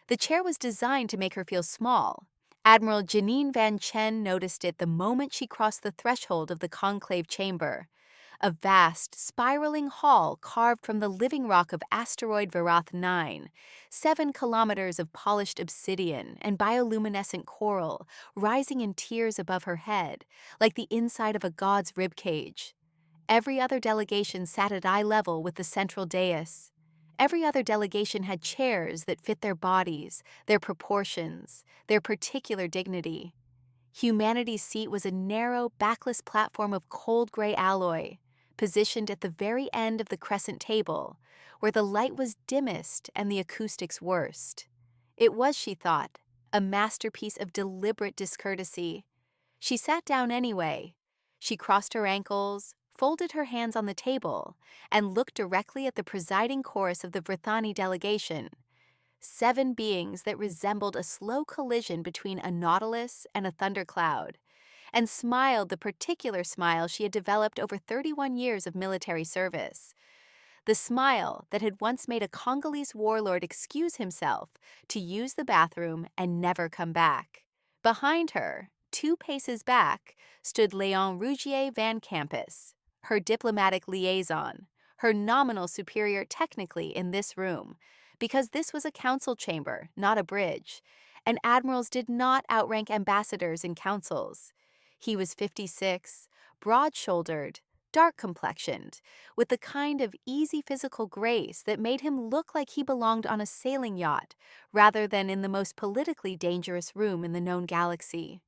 The chair was designed to make her feel small. Admiral Jeanine van Chen noticed it the moment she crossed the threshold of the conclave chamber, a vast, spiraling hall carved from the living rock of asteroid Varath 9, 7 kilometers of polished obsidian and bioluminescent coral rising in tiers above her head, like the inside of a god's ribcage. Every other delegation sat at eye level with the central dais. Every other delegation had chairs that fit their bodies, their proportions, their particular dignity. Humanity's seat was a narrow, backless platform of cold gray alloy, positioned at the very end of the crescent table, where the light was dimmest and the acoustics worst. It was, she thought, a masterpiece of deliberate discourtesy. She sat down anyway. She crossed her ankles, folded her hands on the table, and looked directly at the presiding chorus of the Vrithani delegation. 7 beings that resembled a slow collision between a nautilus and a thundercloud, and smiled the particular smile she had developed over 31 years of military service. The smile that had once made a Congolese warlord excuse himself to use the bathroom and never come back. Behind her, 2 paces back, stood Léon Rougier Van Campus, her diplomatic liaison, her nominal superior technically in this room, because this was a council chamber, not a bridge, and admirals did not outrank ambassadors in councils. He was 56, broad-shouldered, dark-complexioned, with the kind of easy physical grace that made him look like he belonged on a sailing yacht rather than in the most politically dangerous room in the known galaxy.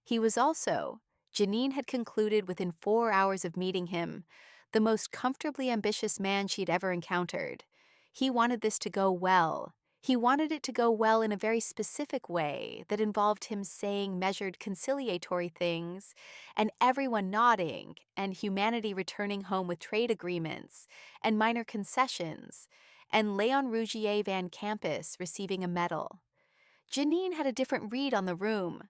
He was also, Jeanine had concluded within 4 hours of meeting him, the most comfortably ambitious man she'd ever encountered. He wanted this to go well. He wanted it to go well in a very specific way that involved him saying measured conciliatory things, and everyone nodding, and humanity returning home with trade agreements and minor concessions, and Léon Rougier Van Campus receiving a medal. Jeanine had a different read on the room.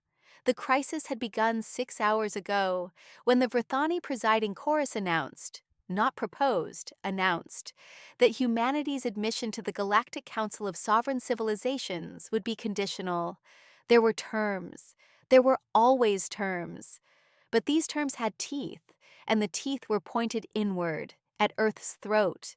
The crisis had begun 6 hours ago, when the Vrithani presiding chorus announced, not proposed, announced, that humanity's admission to the Galactic Council of Sovereign Civilizations would be conditional. There were terms. There were always terms. But these terms had teeth, and the teeth were pointed inward, at Earth's throat.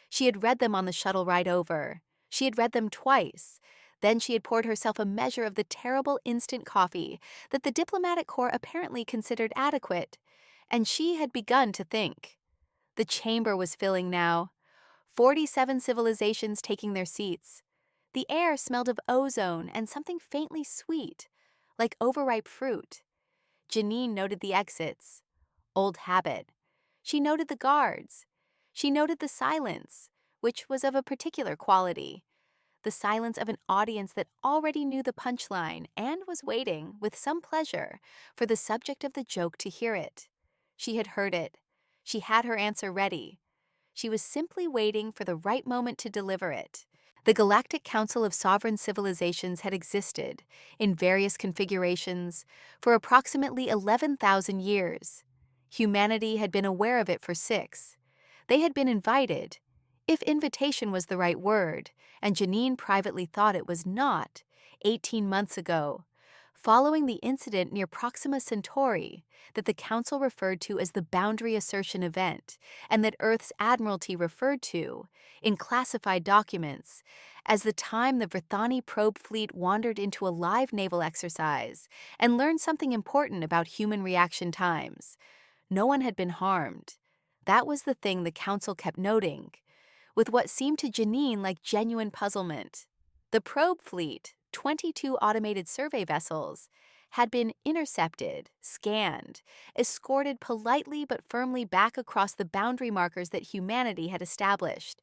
She had read them on the shuttle ride over. She had read them twice. Then she had poured herself a measure of the terrible instant coffee that the diplomatic corps apparently considered adequate, and she had begun to think. The chamber was filling now, 47 civilizations taking their seats. The air smelled of ozone and something faintly sweet, like overripe fruit. Jeanine noted the exits. Old habit. She noted the guards. She noted the silence, which was of a particular quality. The silence of an audience that already knew the punchline and was waiting, with some pleasure, for the subject of the joke to hear it. She had heard it. She had her answer ready. She was simply waiting for the right moment to deliver it. The Galactic Council of Sovereign Civilizations had existed, in various configurations, for approximately 11,000 years. Humanity had been aware of it for 6. They had been invited, if invitation was the right word, and Jeanine privately thought it was not, 18 months ago, following the incident near Proxima Centauri that the Council referred to as the Boundary Assertion Event, and that Earth's Admiralty referred to, in classified documents, as the time the Vrithani probe fleet wandered into a live naval exercise and learned something important about human reaction times. No one had been harmed. That was the thing the Council kept noting, with what seemed to Jeanine like genuine puzzlement. The probe fleet, 22 automated survey vessels, had been intercepted, scanned, escorted politely but firmly back across the boundary markers that humanity had established,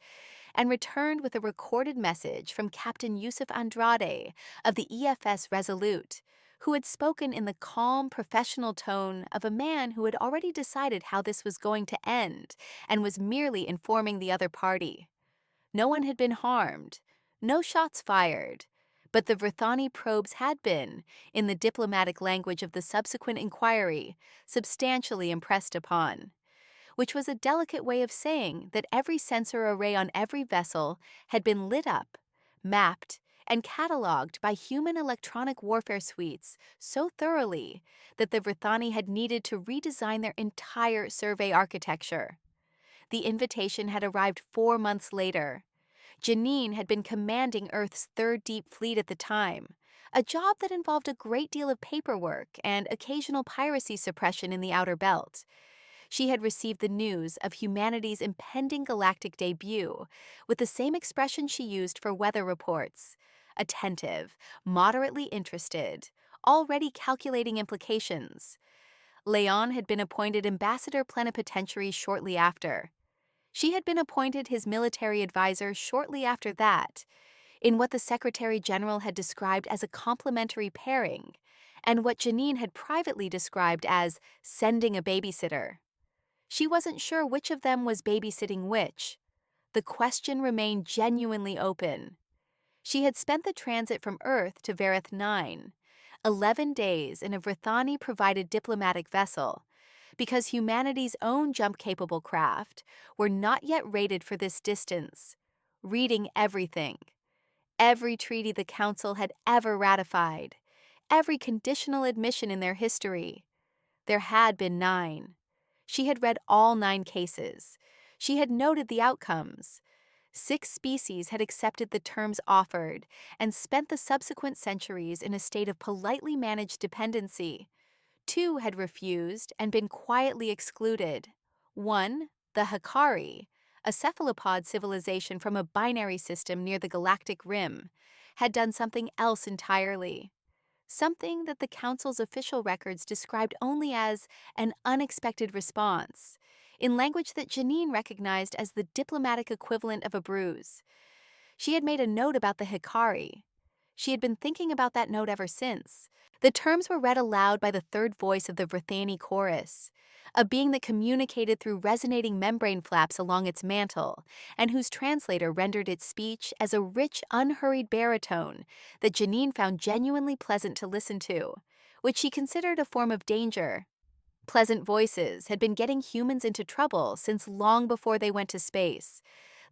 and returned with a recorded message from Captain Yusuf Andrade of the EFS Resolute, who had spoken in the calm, professional tone of a man who had already decided how this was going to end and was merely informing the other party. No one had been harmed, no shots fired, but the Vrithani probes had been, in the diplomatic language of the subsequent inquiry, substantially impressed upon, which was a delicate way of saying that every sensor array on every vessel had been lit up, mapped, and cataloged by human electronic warfare suites so thoroughly that the Vrithani had needed to redesign their entire survey architecture. The invitation had arrived 4 months later. Jeanine had been commanding Earth's Third Deep Fleet at the time, a job that involved a great deal of paperwork and occasional piracy suppression in the outer belt. She had received the news of humanity's impending galactic debut with the same expression she used for weather reports: attentive, moderately interested, already calculating implications. Leon had been appointed ambassador plenipotentiary shortly after. She had been appointed his military advisor shortly after that, in what the Secretary General had described as a complementary pairing, and what Jeanine had privately described as sending a babysitter. She wasn't sure which of them was babysitting which. The question remained genuinely open. She had spent the transit from Earth to Vareth 9, 11 days in a Vrithani-provided diplomatic vessel, because humanity's own jump-capable craft were not yet rated for this distance, reading everything. Every treaty the Council had ever ratified, every conditional admission in their history. There had been 9. She had read all 9 cases. She had noted the outcomes. 6 species had accepted the terms offered and spent the subsequent centuries in a state of politely managed dependency. 2 had refused and been quietly excluded. 1, the Hikari, a cephalopod civilization from a binary system near the galactic rim, had done something else entirely. Something that the Council's official records described only as an unexpected response, in language that Jeanine recognized as the diplomatic equivalent of a bruise. She had made a note about the Hikari. She had been thinking about that note ever since. The terms were read aloud by the third voice of the Vrithani chorus, a being that communicated through resonating membrane flaps along its mantle, and whose translator rendered its speech as a rich, unhurried baritone that Jeanine found genuinely pleasant to listen to, which she considered a form of danger. Pleasant voices had been getting humans into trouble since long before they went to space.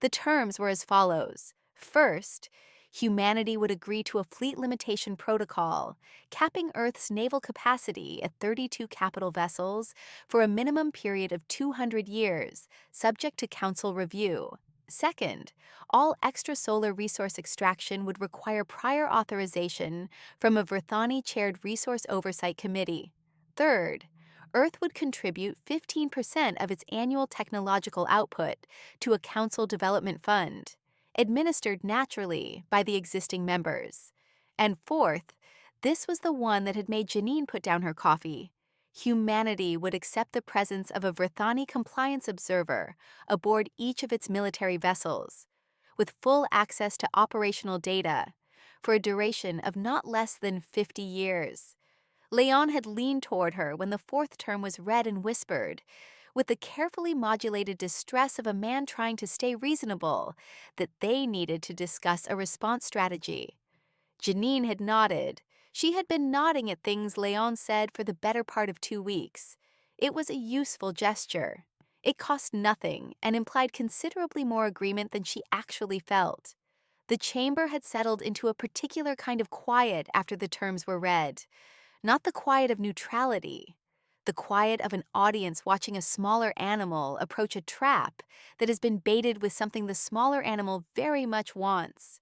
The terms were as follows. First, humanity would agree to a fleet limitation protocol, capping Earth's naval capacity at 32 capital vessels for a minimum period of 200 years, subject to Council review. Second, all extrasolar resource extraction would require prior authorization from a Vrithani-chaired Resource Oversight Committee. Third, Earth would contribute 15% of its annual technological output to a Council development fund, administered naturally by the existing members. And fourth, this was the one that had made Jeanine put down her coffee. Humanity would accept the presence of a Vrithani compliance observer aboard each of its military vessels, with full access to operational data, for a duration of not less than 50 years. Leon had leaned toward her when the fourth term was read and whispered, with the carefully modulated distress of a man trying to stay reasonable, that they needed to discuss a response strategy. Jeanine had nodded. She had been nodding at things Leon said for the better part of 2 weeks. It was a useful gesture. It cost nothing and implied considerably more agreement than she actually felt. The chamber had settled into a particular kind of quiet after the terms were read. Not the quiet of neutrality, the quiet of an audience watching a smaller animal approach a trap that has been baited with something the smaller animal very much wants.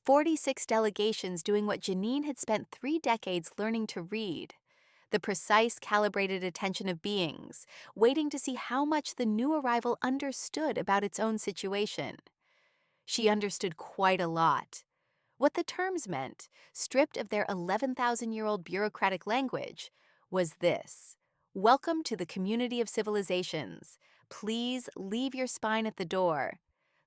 46 delegations doing what Jeanine had spent 3 decades learning to read, the precise, calibrated attention of beings, waiting to see how much the new arrival understood about its own situation. She understood quite a lot. What the terms meant, stripped of their 11,000-year-old bureaucratic language, was this: welcome to the community of civilizations. Please leave your spine at the door.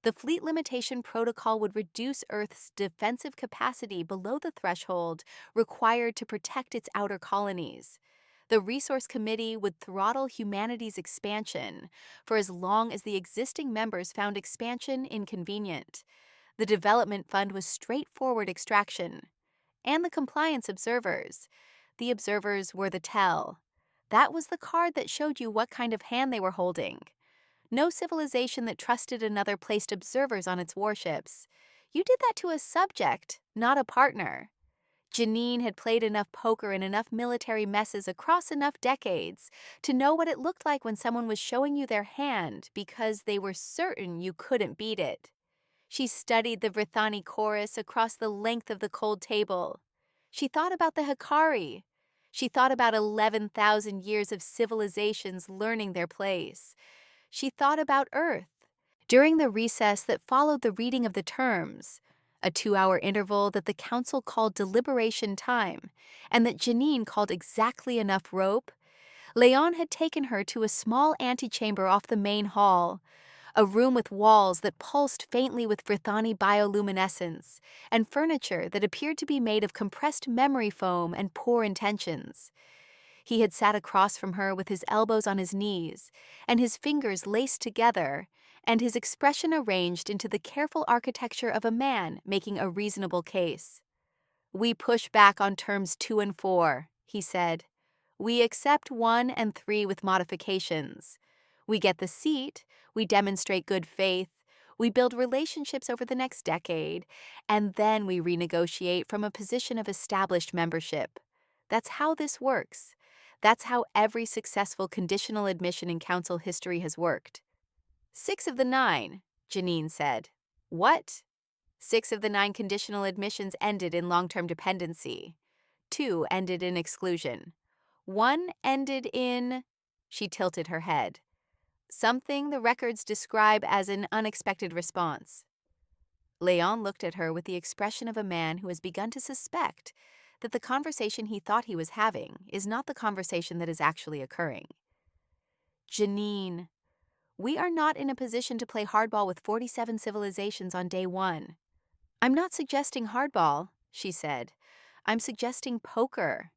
The fleet limitation protocol would reduce Earth's defensive capacity below the threshold required to protect its outer colonies. The Resource Committee would throttle humanity's expansion for as long as the existing members found expansion inconvenient. The development fund was straightforward extraction. And the compliance observers. The observers were the tell. That was the card that showed you what kind of hand they were holding. No civilization that trusted another placed observers on its warships. You did that to a subject, not a partner. Jeanine had played enough poker in enough military messes across enough decades to know what it looked like when someone was showing you their hand because they were certain you couldn't beat it. She studied the Vrithani chorus across the length of the cold table. She thought about the Hikari. She thought about 11,000 years of civilizations learning their place. She thought about Earth. During the recess that followed the reading of the terms, a 2-hour interval that the council called deliberation time, and that Jeanine called exactly enough rope, Leon had taken her to a small antechamber off the main hall, a room with walls that pulsed faintly with Vrithani bioluminescence, and furniture that appeared to be made of compressed memory foam and poor intentions. He had sat across from her with his elbows on his knees, and his fingers laced together, and his expression arranged into the careful architecture of a man making a reasonable case. "We push back on terms 2 and 4, he said. "We accept 1 and 3 with modifications. We get the seat, we demonstrate good faith, we build relationships over the next decade, and then we renegotiate from a position of established membership. That's how this works. That's how every successful conditional admission in council history has worked." 6 of the 9, Jeanine said. "What?" 6 of the 9 conditional admissions ended in long-term dependency. 2 ended in exclusion. 1 ended in... She tilted her head. "Something the records describe as an unexpected response." Leon looked at her with the expression of a man who has begun to suspect that the conversation he thought he was having is not the conversation that is actually occurring. "Jeanine, we are not in a position to play hardball with 47 civilizations on day 1. "I'm not suggesting hardball," she said. "I'm suggesting poker."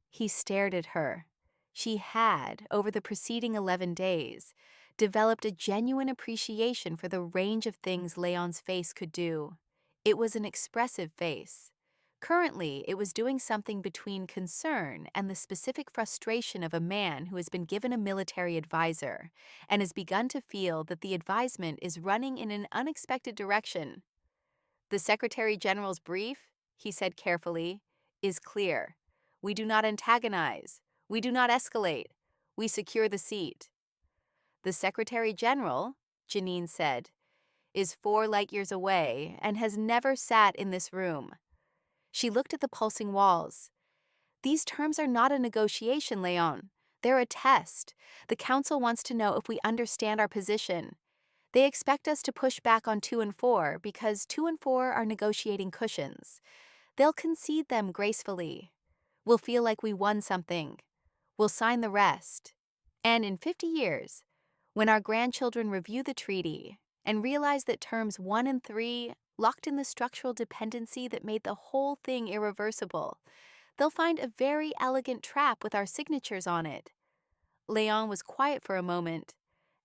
He stared at her. She had, over the preceding 11 days, developed a genuine appreciation for the range of things Leon's face could do. It was an expressive face. Currently, it was doing something between concern and the specific frustration of a man who has been given a military advisor and has begun to feel that the advisement is running in an unexpected direction. "The Secretary General's brief," he said carefully, "is clear. We do not antagonize. We do not escalate. We secure the seat." "The Secretary General," Jeanine said, "is 4 light-years away and has never sat in this room." She looked at the pulsing walls. "These terms are not a negotiation, Leon. They're a test. The Council wants to know if we understand our position. They expect us to push back on 2 and 4 because 2 and 4 are negotiating cushions. They'll concede them gracefully. We'll feel like we won something. We'll sign the rest. And in 50 years, when our grandchildren review the treaty and realize that terms 1 and 3 locked in the structural dependency that made the whole thing irreversible, they'll find a very elegant trap with our signatures on it." Leon was quiet for a moment.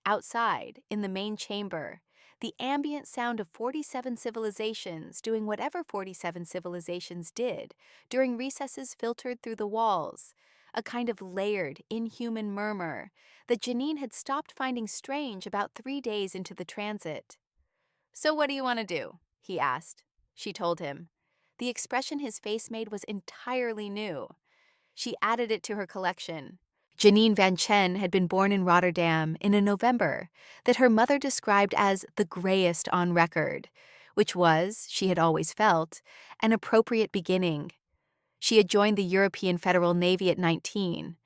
Outside, in the main chamber, the ambient sound of 47 civilizations doing whatever 47 civilizations did during recesses filtered through the walls, a kind of layered, inhuman murmur that Jeanine had stopped finding strange about 3 days into the transit. "So what do you want to do?" he asked. She told him. The expression his face made was entirely new. She added it to her collection. Jeanine van Chen had been born in Rotterdam in a November that her mother described as the grayest on record, which was, she had always felt, an appropriate beginning. She had joined the European Federal Navy at 19,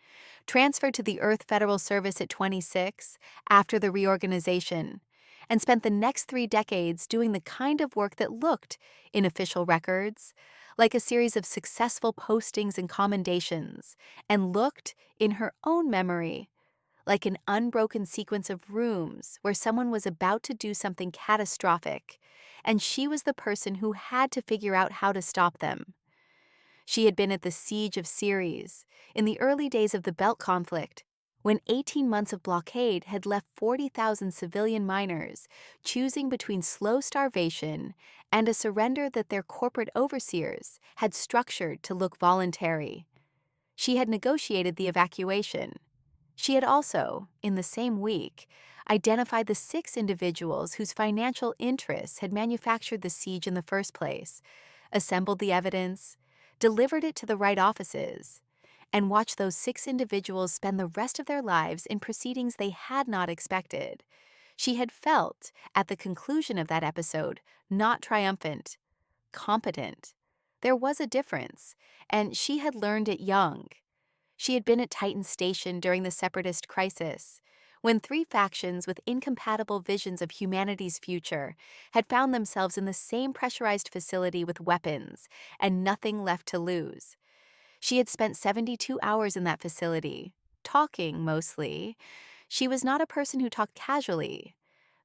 transferred to the Earth Federal Service at 26 after the reorganization, and spent the next 3 decades doing the kind of work that looked, in official records, like a series of successful postings and commendations, and looked, in her own memory, like an unbroken sequence of rooms where someone was about to do something catastrophic, and she was the person who had to figure out how to stop them. She had been at the Siege of Ceres, in the early days of the Belt Conflict, when 18 months of blockade had left 40,000 civilian miners choosing between slow starvation and a surrender that their corporate overseers had structured to look voluntary. She had negotiated the evacuation. She had also, in the same week, identified the 6 individuals whose financial interests had manufactured the siege in the first place, assembled the evidence, delivered it to the right offices, and watched those 6 individuals spend the rest of their lives in proceedings they had not expected. She had felt, at the conclusion of that episode, not triumphant, competent. There was a difference, and she had learned it young. She had been at Titan Station during the Separatist crisis, when 3 factions with incompatible visions of humanity's future had found themselves in the same pressurized facility with weapons and nothing left to lose. She had spent 72 hours in that facility, talking mostly. She was not a person who talked casually,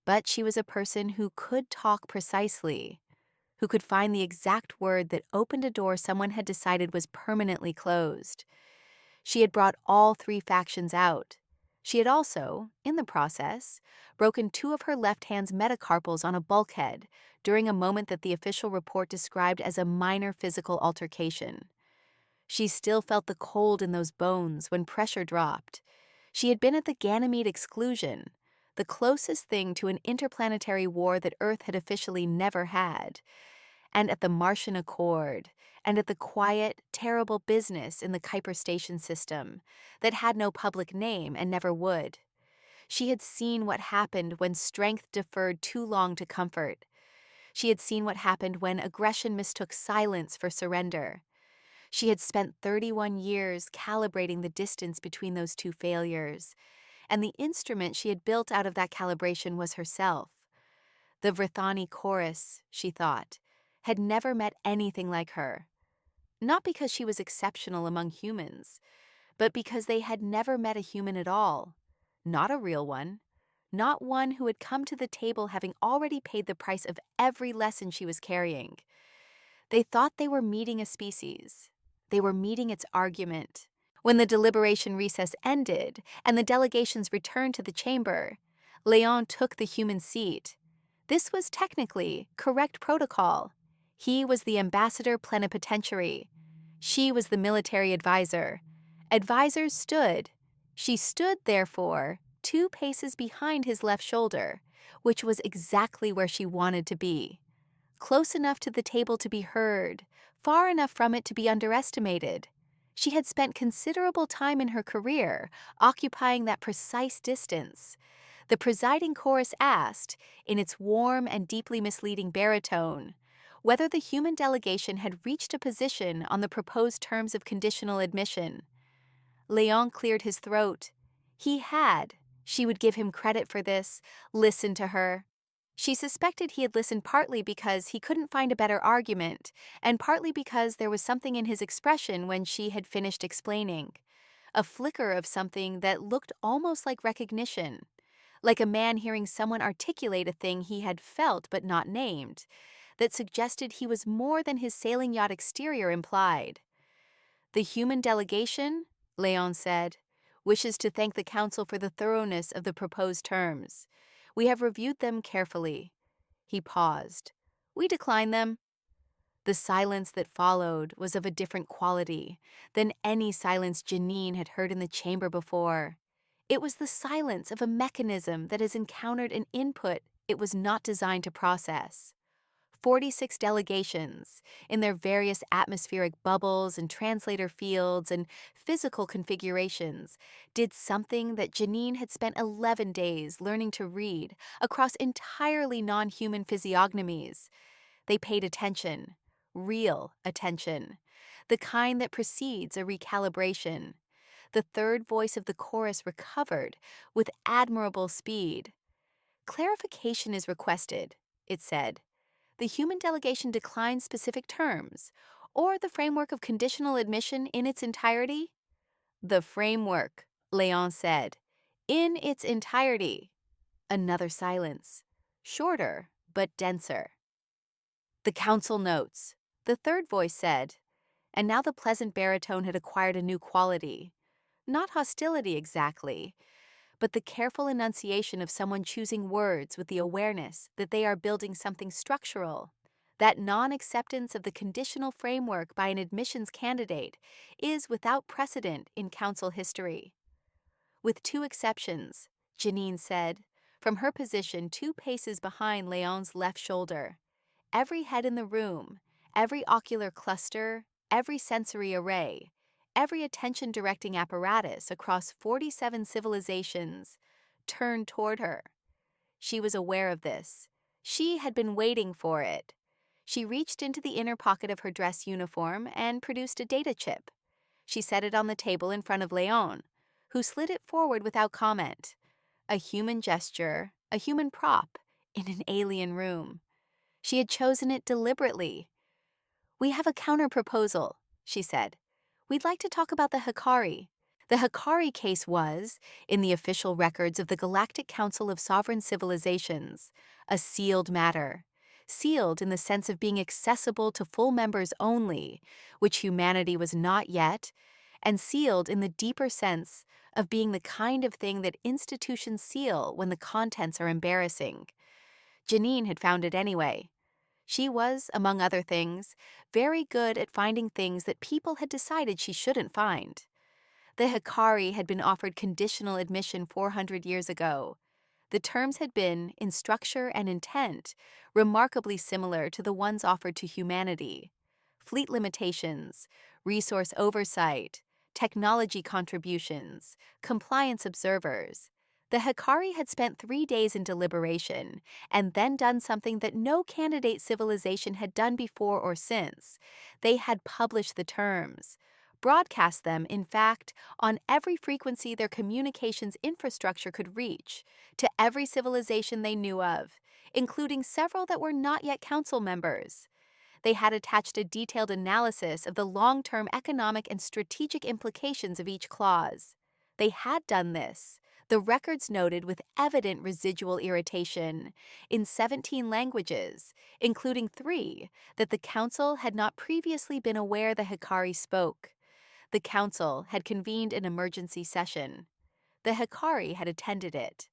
but she was a person who could talk precisely, who could find the exact word that opened a door someone had decided was permanently closed. She had brought all 3 factions out. She had also, in the process, broken 2 of her left hand's metacarpals on a bulkhead during a moment that the official report described as a minor physical altercation. She still felt the cold in those bones when pressure dropped. She had been at the Ganymede exclusion, the closest thing to an interplanetary war that Earth had officially never had, and at the Martian Accord, and at the quiet, terrible business in the Kuiper station system that had no public name and never would. She had seen what happened when strength deferred too long to comfort. She had seen what happened when aggression mistook silence for surrender. She had spent 31 years calibrating the distance between those 2 failures, and the instrument she had built out of that calibration was herself. The Vrithani chorus, she thought, had never met anything like her. Not because she was exceptional among humans, but because they had never met a human at all. Not a real one. Not one who had come to the table having already paid the price of every lesson she was carrying. They thought they were meeting a species. They were meeting its argument. When the deliberation recess ended and the delegations returned to the chamber, Leon took the human seat. This was technically correct protocol. He was the ambassador plenipotentiary. She was the military advisor. Advisors stood. She stood, therefore, 2 paces behind his left shoulder, which was exactly where she wanted to be. Close enough to the table to be heard, far enough from it to be underestimated. She had spent considerable time in her career occupying that precise distance. The presiding chorus asked, in its warm and deeply misleading baritone, whether the human delegation had reached a position on the proposed terms of conditional admission. Leon cleared his throat. He had. She would give him credit for this. Listen to her. She suspected he had listened partly because he couldn't find a better argument, and partly because there was something in his expression when she had finished explaining. A flicker of something that looked almost like recognition, like a man hearing someone articulate a thing he had felt but not named, that suggested he was more than his sailing yacht exterior implied. The human delegation, Leon said, wishes to thank the Council for the thoroughness of the proposed terms. We have reviewed them carefully. He paused. We decline them. The silence that followed was of a different quality than any silence Jeanine had heard in the chamber before. It was the silence of a mechanism that has encountered an input it was not designed to process. 46 delegations, in their various atmospheric bubbles and translator fields and physical configurations, did something that Jeanine had spent 11 days learning to read across entirely non-human physiognomies. They paid attention, real attention, the kind that precedes a recalibration. The third voice of the chorus recovered with admirable speed. Clarification is requested, it said. The human delegation declines specific terms, or the framework of conditional admission in its entirety? The framework, Leon said. In its entirety. Another silence. Shorter, but denser. The council notes. The third voice said, and now the pleasant baritone had acquired a new quality. Not hostility exactly, but the careful enunciation of someone choosing words with the awareness that they are building something structural. That non-acceptance of the conditional framework by an admissions candidate is without precedent in council history. With 2 exceptions, Jeanine said, from her position 2 paces behind Leon's left shoulder. Every head in the room, every ocular cluster, every sensory array, every attention-directing apparatus across 47 civilizations turned toward her. She was aware of this. She had been waiting for it. She reached into the inner pocket of her dress uniform and produced a data chip. She set it on the table in front of Leon, who slid it forward without comment. A human gesture, a human prop, in an alien room. She had chosen it deliberately. "We have a counter-proposal," she said. "We'd like to talk about the Hikari." The Hikari case was, in the official records of the Galactic Council of Sovereign Civilizations, a sealed matter. Sealed in the sense of being accessible to full members only, which humanity was not yet, and sealed in the deeper sense of being the kind of thing that institutions seal when the contents are embarrassing. Jeanine had found it anyway. She was, among other things, very good at finding things that people had decided she shouldn't find. The Hikari had been offered conditional admission 400 years ago. The terms had been, in structure and intent, remarkably similar to the ones offered to humanity. Fleet limitations, resource oversight, technology contributions, compliance observers. The Hikari had spent 3 days in deliberation and then done something that no candidate civilization had done before or since. They had published the terms. Broadcast them, in fact, on every frequency their communications infrastructure could reach, to every civilization they knew of, including several that were not yet council members. They had attached a detailed analysis of the long-term economic and strategic implications of each clause. They had done this, the records noted with evident residual irritation, in 17 languages, including 3 that the Council had not previously been aware the Hikari spoke. The Council had convened an emergency session. The Hikari had attended it.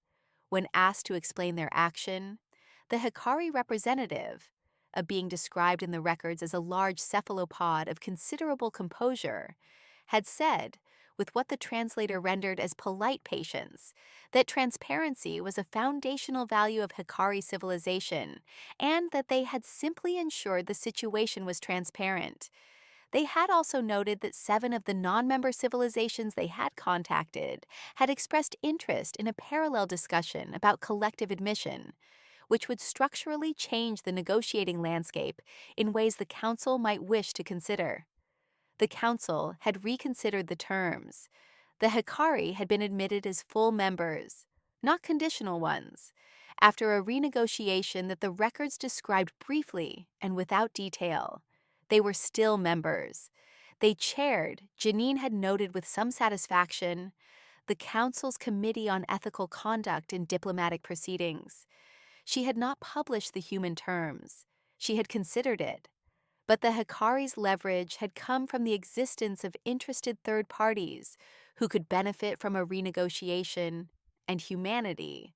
When asked to explain their action, the Hikari representative, a being described in the records as a large cephalopod of considerable composure, had said, with what the translator rendered as polite patience, that transparency was a foundational value of Hikari civilization, and that they had simply ensured the situation was transparent. They had also noted that 7 of the non-member civilizations they had contacted had expressed interest in a parallel discussion about collective admission, which would structurally change the negotiating landscape in ways the Council might wish to consider. The Council had reconsidered the terms. The Hikari had been admitted as full members, not conditional ones, after a renegotiation that the records described briefly and without detail. They were still members. They chaired, Jeanine had noted with some satisfaction, the Council's Committee on Ethical Conduct in Diplomatic Proceedings. She had not published the human terms. She had considered it. But the Hikari's leverage had come from the existence of interested third parties who could benefit from a renegotiation, and humanity,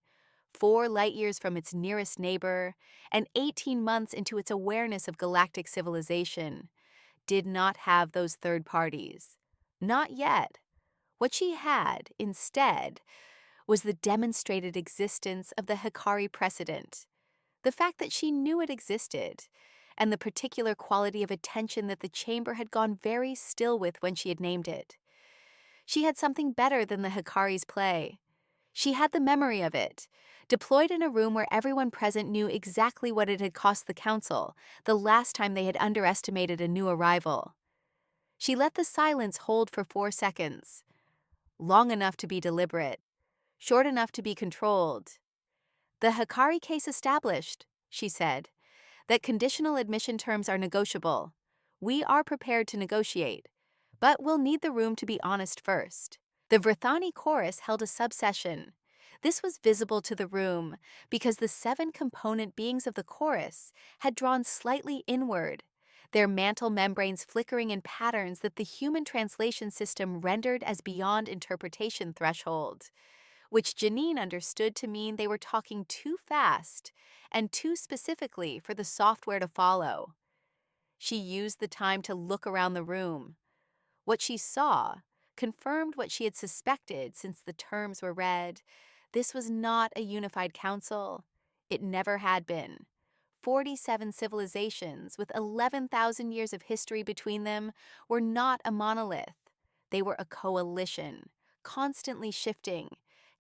4 light-years from its nearest neighbor and 18 months into its awareness of galactic civilization, did not have those third parties. Not yet. What she had, instead, was the demonstrated existence of the Hikari precedent, the fact that she knew it existed, and the particular quality of attention that the chamber had gone very still with when she had named it. She had something better than the Hikari's play. She had the memory of it, deployed in a room where everyone present knew exactly what it had cost the Council the last time they had underestimated a new arrival. She let the silence hold for 4 seconds, long enough to be deliberate, short enough to be controlled. "The Hikari case established," she said, "that conditional admission terms are negotiable. We are prepared to negotiate, but we'll need the room to be honest first." The Vrithani chorus held a subsession. This was visible to the room because the 7 component beings of the chorus had drawn slightly inward, their mantle membranes flickering in patterns that the human translation system rendered as beyond interpretation threshold, which Jeanine understood to mean they were talking too fast and too specifically for the software to follow. She used the time to look around the room. What she saw confirmed what she had suspected since the terms were read, This was not a unified council. It never had been. 47 civilizations with 11,000 years of history between them were not a monolith. They were a coalition, constantly shifting,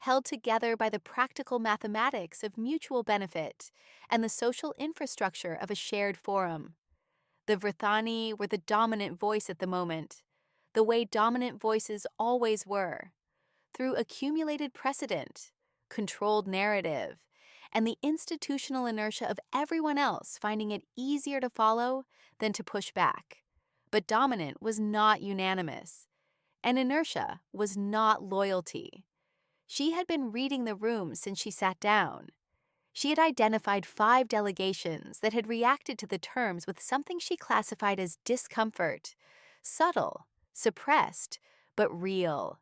held together by the practical mathematics of mutual benefit and the social infrastructure of a shared forum. The Vrthani were the dominant voice at the moment, the way dominant voices always were, through accumulated precedent, controlled narrative, and the institutional inertia of everyone else finding it easier to follow than to push back. But dominant was not unanimous, and inertia was not loyalty. She had been reading the room since she sat down. She had identified 5 delegations that had reacted to the terms with something she classified as discomfort, subtle, suppressed, but real.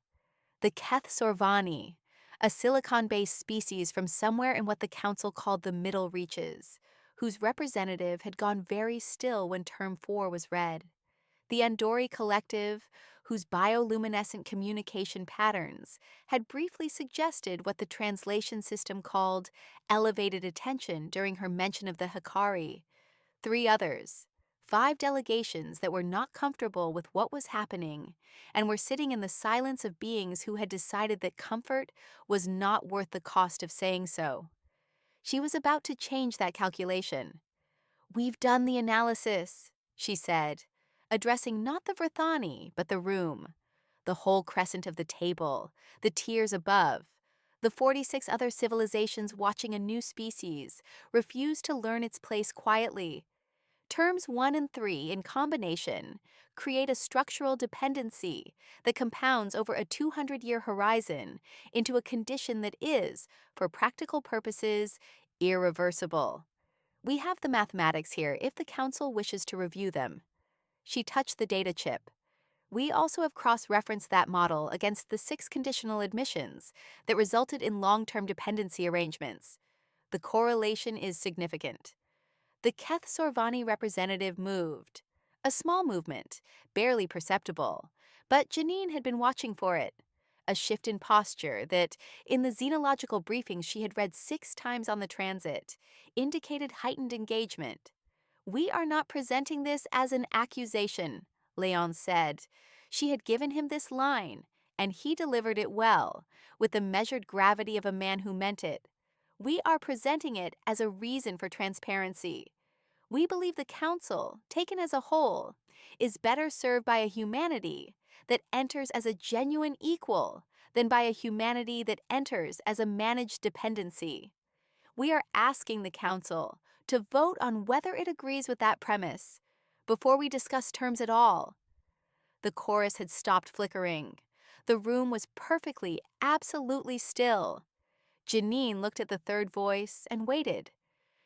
The Keth Sorvani, a silicon-based species from somewhere in what the Council called the Middle Reaches, whose representative had gone very still when Term 4 was read. The Andori Collective, whose bioluminescent communication patterns had briefly suggested what the translation system called elevated attention during her mention of the Hikari. 3 others. 5 delegations that were not comfortable with what was happening and were sitting in the silence of beings who had decided that comfort was not worth the cost of saying so. She was about to change that calculation. "We've done the analysis," she said, addressing not the Vrthani, but the room, the whole crescent of the table, the tiers above. The 46 other civilizations watching a new species refused to learn its place quietly. Terms 1 and 3 in combination create a structural dependency that compounds over a 200-year horizon into a condition that is, for practical purposes, irreversible. We have the mathematics here if the Council wishes to review them. She touched the data chip. We also have cross-referenced that model against the 6 conditional admissions that resulted in long-term dependency arrangements. The correlation is significant. The Keth Sorvani representative moved. A small movement, barely perceptible, but Jeanine had been watching for it. A shift in posture that, in the xenological briefings she had read 6 times on the transit, indicated heightened engagement. "We are not presenting this as an accusation," Leon said. She had given him this line, and he delivered it well, with the measured gravity of a man who meant it. "We are presenting it as a reason for transparency. We believe the Council, taken as a whole, is better served by a humanity that enters as a genuine equal than by a humanity that enters as a managed dependency. We are asking the Council to vote on whether it agrees with that premise before we discuss terms at all." The chorus had stopped flickering. The room was perfectly, absolutely still. Jeanine looked at the third voice and waited.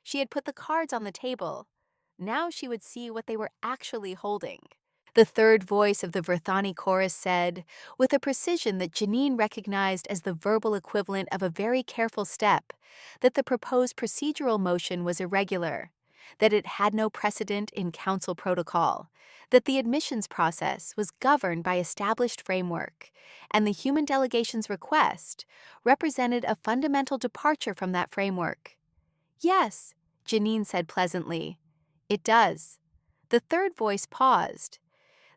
She had put the cards on the table. Now she would see what they were actually holding. The third voice of the Vrthani chorus said, with a precision that Jeanine recognized as the verbal equivalent of a very careful step, that the proposed procedural motion was irregular, that it had no precedent in Council protocol, that the admissions process was governed by established framework, and the human delegation's request represented a fundamental departure from that framework. "Yes," Jeanine said pleasantly. "It does." The third voice paused.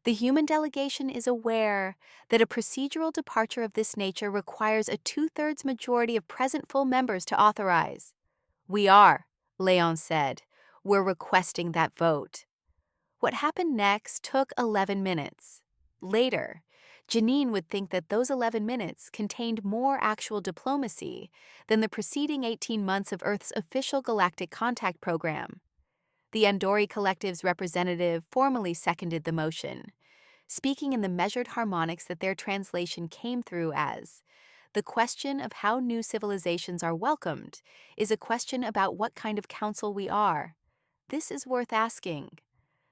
"The human delegation is aware that a procedural departure of this nature requires a 2/3 majority of present full members to authorize." "We are," Leon said. "We're requesting that vote." What happened next took 11 minutes. Later, Jeanine would think that those 11 minutes contained more actual diplomacy than the preceding 18 months of Earth's official galactic contact program. The Andori Collective's representative formally seconded the motion, speaking in the measured harmonics that their translation came through as, "The question of how new civilizations are welcomed is a question about what kind of council we are. This is worth asking."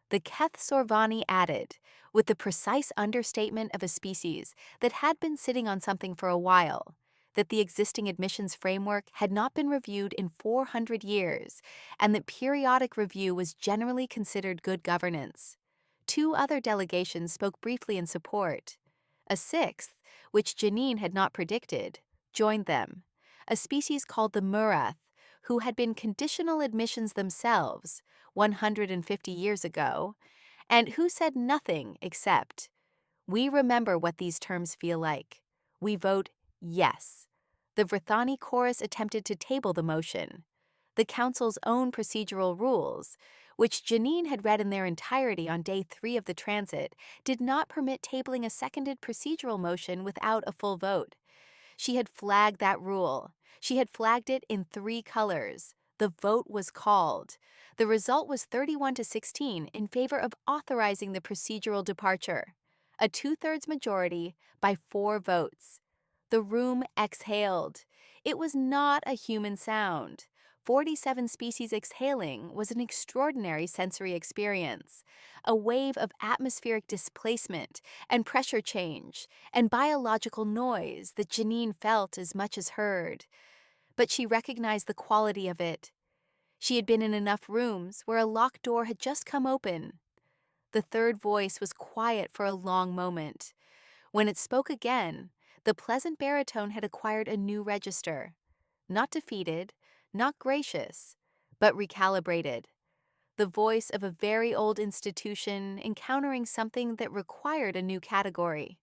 The Keth Sorvani added, with the precise understatement of a species that had been sitting on something for a while, that the existing admissions framework had not been reviewed in 400 years, and that periodic review was generally considered good governance. 2 other delegations spoke briefly in support. A 6th, which Jeanine had not predicted, joined them. a species called the Murath, who had been conditional admissions themselves 150 years ago, and who said nothing except, "We remember what these terms feel like. We vote yes." The Vrithani chorus attempted to table the motion. The Council's own procedural rules, which Jeanine had read in their entirety on day 3 of the transit, did not permit tabling a seconded procedural motion without a full vote. She had flagged that rule. She had flagged it in 3 colors. The vote was called. The result was 31 to 16 in favor of authorizing the procedural departure. A 2/3 majority by 4 votes. The room exhaled. It was not a human sound. 47 species exhaling was an extraordinary sensory experience. A wave of atmospheric displacement and pressure change and biological noise that Jeanine felt as much as heard. But she recognized the quality of it. She had been in enough rooms where a locked door had just come open. The third voice was quiet for a long moment. When it spoke again, the pleasant baritone had acquired a new register. Not defeated, not gracious, but recalibrated. The voice of a very old institution encountering something that required a new category.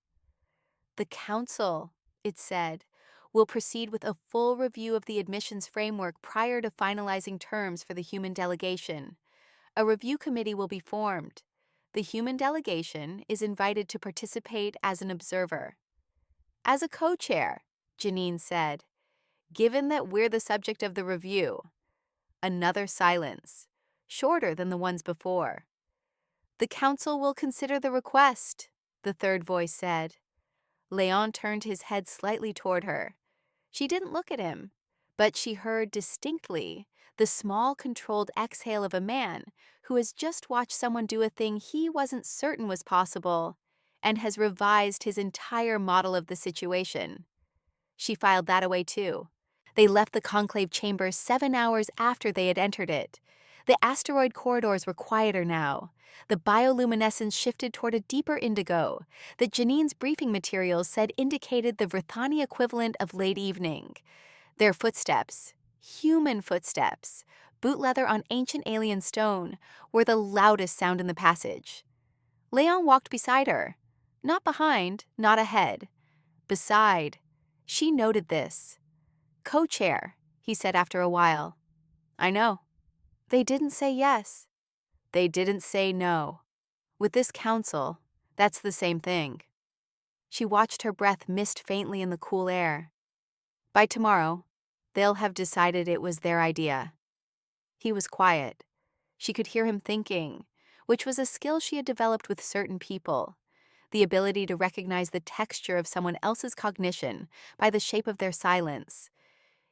"The Council," it said, "will proceed with a full review of the admissions framework prior to finalizing terms for the human delegation. A review committee will be formed. The human delegation is invited to participate as an observer." "As a co-chair," Jeanine said, "given that we're the subject of the review." Another silence, shorter than the ones before. "The Council will consider the request," the third voice said. Leon turned his head slightly toward her. She didn't look at him, but she heard distinctly the small, controlled exhale of a man who has just watched someone do a thing he wasn't certain was possible and has revised his entire model of the situation. She filed that away too. They left the conclave chamber 7 hours after they had entered it. The asteroid corridors were quieter now. The bioluminescence shifted toward a deeper indigo that Jeanine's briefing materials said indicated the Vrithani equivalent of late evening. Their footsteps, human footsteps, boot leather on ancient alien stone, were the loudest sound in the passage. Leon walked beside her. Not behind, not ahead. Beside. She noted this. "Co-chair," he said after a while. "I know." They didn't say yes. They didn't say no. With this council, that's the same thing. She watched her breath mist faintly in the cool air. By tomorrow, they'll have decided it was their idea. He was quiet. She could hear him thinking, which was a skill she had developed with certain people. The ability to recognize the texture of someone else's cognition by the shape of their silence.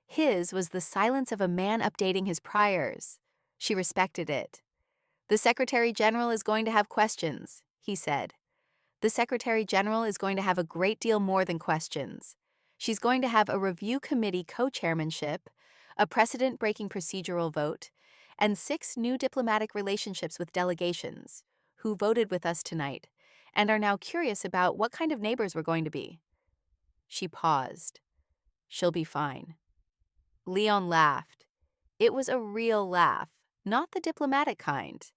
His was the silence of a man updating his priors. She respected it. "The Secretary General is going to have questions," he said. "The Secretary General is going to have a great deal more than questions. She's going to have a review committee co-chairmanship, a precedent-breaking procedural vote, and 6 new diplomatic relationships with delegations, who voted with us tonight, and are now curious about what kind of neighbors we're going to be." She paused. "She'll be fine." Leon laughed. It was a real laugh, not the diplomatic kind.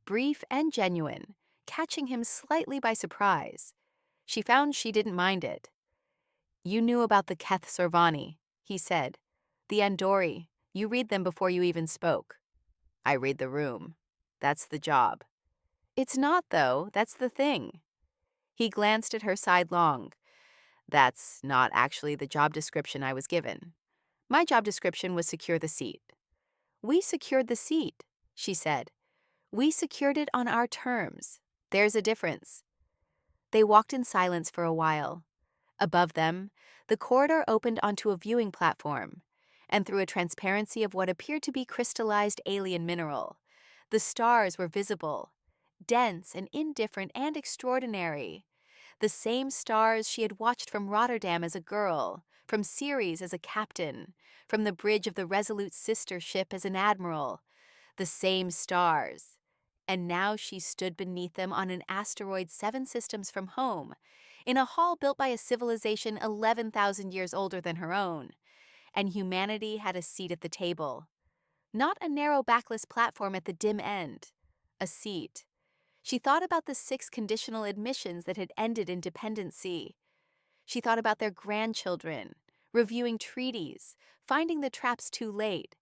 Brief and genuine, catching him slightly by surprise. She found she didn't mind it. "You knew about the Keth Sorvani," he said. "The Andori. You read them before you even spoke." "I read the room. That's the job." "It's not, though. That's the thing." He glanced at her sidelong. "That's not actually the job description I was given. My job description was secure the seat." "We secured the seat," she said. "We secured it on our terms. There's a difference." They walked in silence for a while. Above them, the corridor opened onto a viewing platform, and through a transparency of what appeared to be crystallized alien mineral, the stars were visible, dense and indifferent and extraordinary. The same stars she had watched from Rotterdam as a girl, from Ceres as a captain, from the bridge of the Resolute's sister ship as an admiral. The same stars. And now she stood beneath them on an asteroid 7 systems from home, in a hall built by a civilization 11,000 years older than her own. and humanity had a seat at the table. Not a narrow backless platform at the dim end. A seat. She thought about the 6 conditional admissions that had ended in dependency. She thought about their grandchildren, reviewing treaties, finding the traps too late.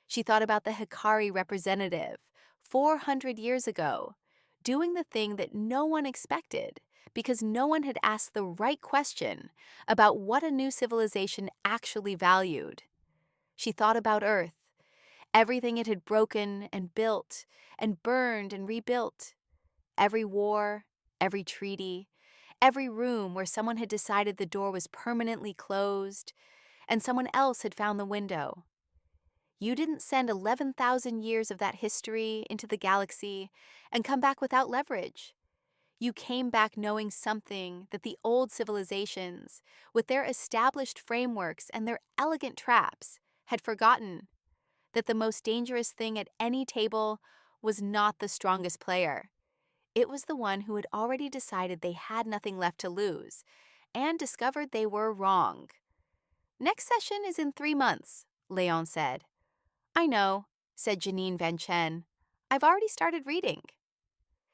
She thought about the Hikari representative, 400 years ago, doing the thing that no one expected because no one had asked the right question about what a new civilization actually valued. She thought about Earth, everything it had broken and built and burned and rebuilt. Every war, every treaty, every room where someone had decided the door was permanently closed and someone else had found the window. You didn't send 11,000 years of that history into the galaxy and come back without leverage. You came back knowing something that the old civilizations, with their established frameworks and their elegant traps, had forgotten. That the most dangerous thing at any table was not the strongest player. It was the one who had already decided they had nothing left to lose and discovered they were wrong. Next session is in 3 months, Leon said. I know, said Jeanine van Chen. I've already started reading.